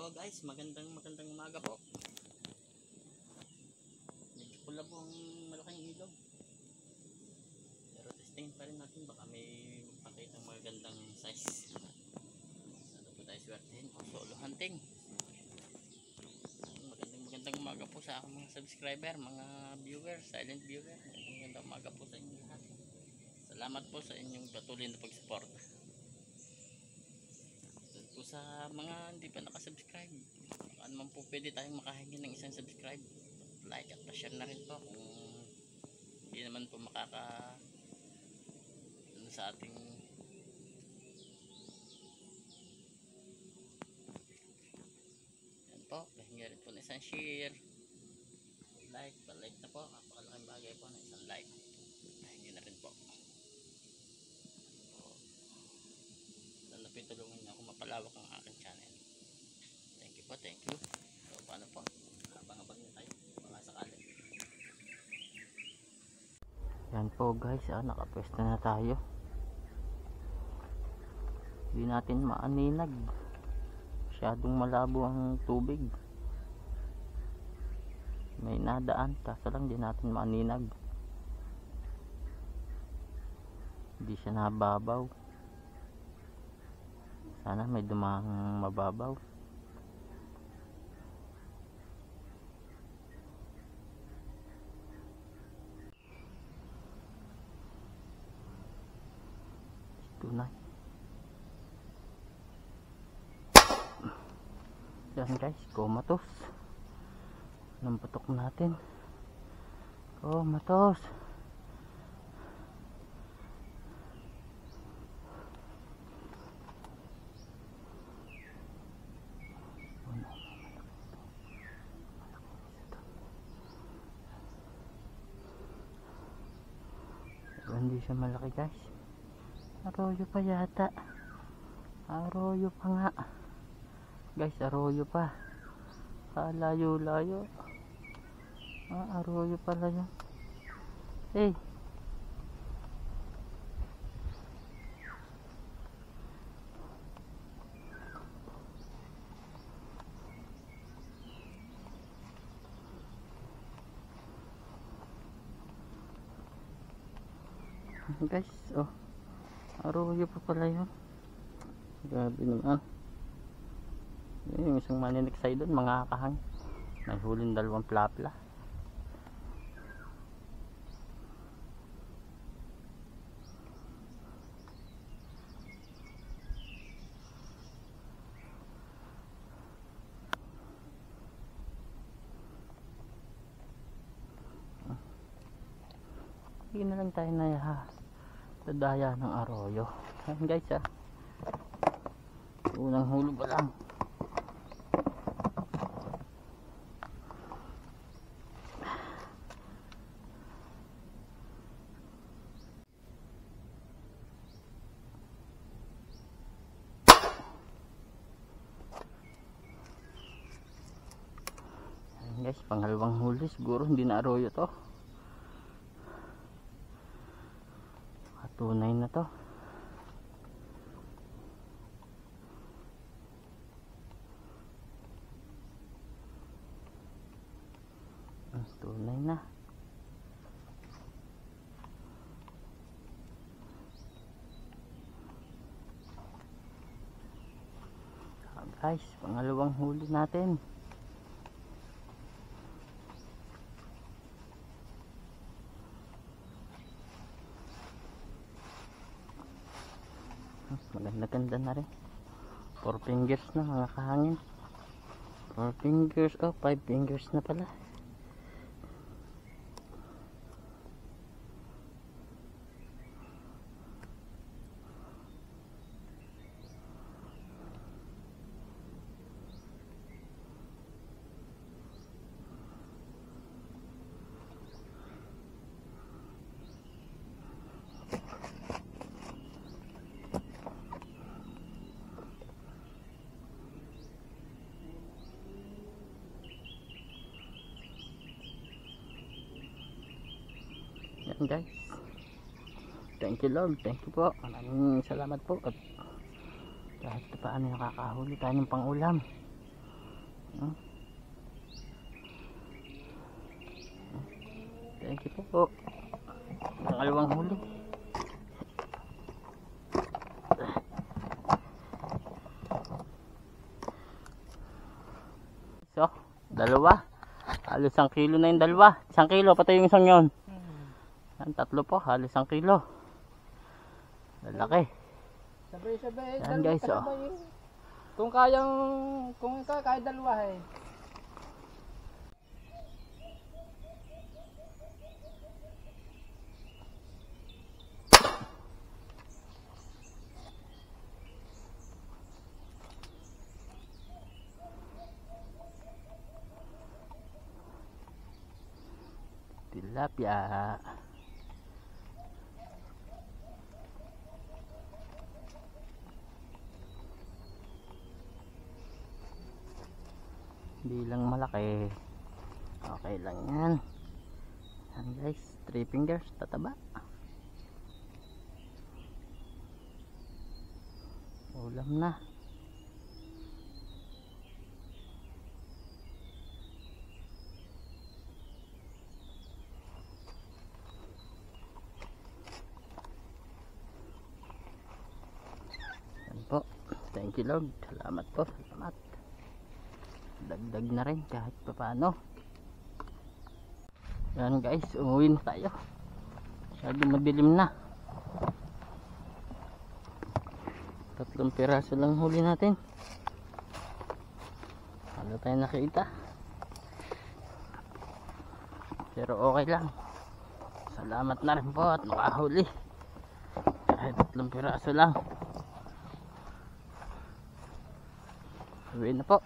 po guys, magandang umaga po. Medyo pula po ang malaking ilog. Pero testingin pa rin natin, baka may magpakita ng magandang size. Sana po tayo swertehin o solo hunting. Magandang umaga po sa aking mga subscriber, mga viewer, silent viewer. Magandang umaga po sa inyo lahat. Salamat po sa inyong patuloy na pag-suporta. Po sa mga hindi pa nakasubscribe, ano man po pwede tayong makahingi ng isang subscribe, like at share na rin po kung hindi naman po makaka sa ating yan po, pahingi rin po ng isang share, like na po, napakalaking bagay po ng isang like, pahingi na rin po. Sana po tulungan niyo ako mapalawak ang aking channel. Thank you po, thank you. So paano po, habang-habang nyo tayo baka sakali. Yan po guys, nakapwesto na tayo. Hindi natin maaninag, masyadong malabo ang tubig. May nadaan, kaso lang di natin maaninag. Hindi siya nababaw. Sana may dumang mababaw. Tunay. Yan guys, comatose. Anong patok natin? Comatose. Hindi siya malaki guys. Arroyo pa yata. Arroyo pa nga guys, arroyo pa. Layo-layo. Arroyo pala yun. Hey, guys, arroyo pa pala yun. Grabe naman. Yung isang maniniksay doon, mga kahang may huling dalawang plapla. Hindi na lang tayo na dadaya ng arroyo. Ayan guys, unang hulo pa lang. Ayan guys, pangalawang huli. Siguro hindi na arroyo to. Tunay na to. Tunay na. Guys, pangalawang huli natin. Maganda-ganda na rin. 4 fingers na mga kahangin. 4 fingers, 5 fingers na pala. Yan guys, thank you Lord, thank you po, maraming salamat po at kahit paano nakakahuli tayo ng pangulam. Thank you po. Pangalawang huli. So, dalawa. Halos 1 kilo na yung dalawa. 1 kilo, pati yung isang yun. Yan, 3 po, halos 1 kilo. Lalaki. Sabay-sabay. Yan guys, oh. Kung kaya dalawa eh. Tilapia. Bilang malaki. Okay lang yan. Yan guys, 3 fingers, tataba. Ulam na. Yan po. Thank you Lord. Salamat po. Salamat. Dagdag na rin kahit pa paano. Yan guys, umuwi na tayo. Masyado madilim na. 3 piraso lang huli natin. Ano tayo nakita? Pero okay lang. Salamat na rin po at nakahuli. Kahit 3 piraso lang. Uwi na po.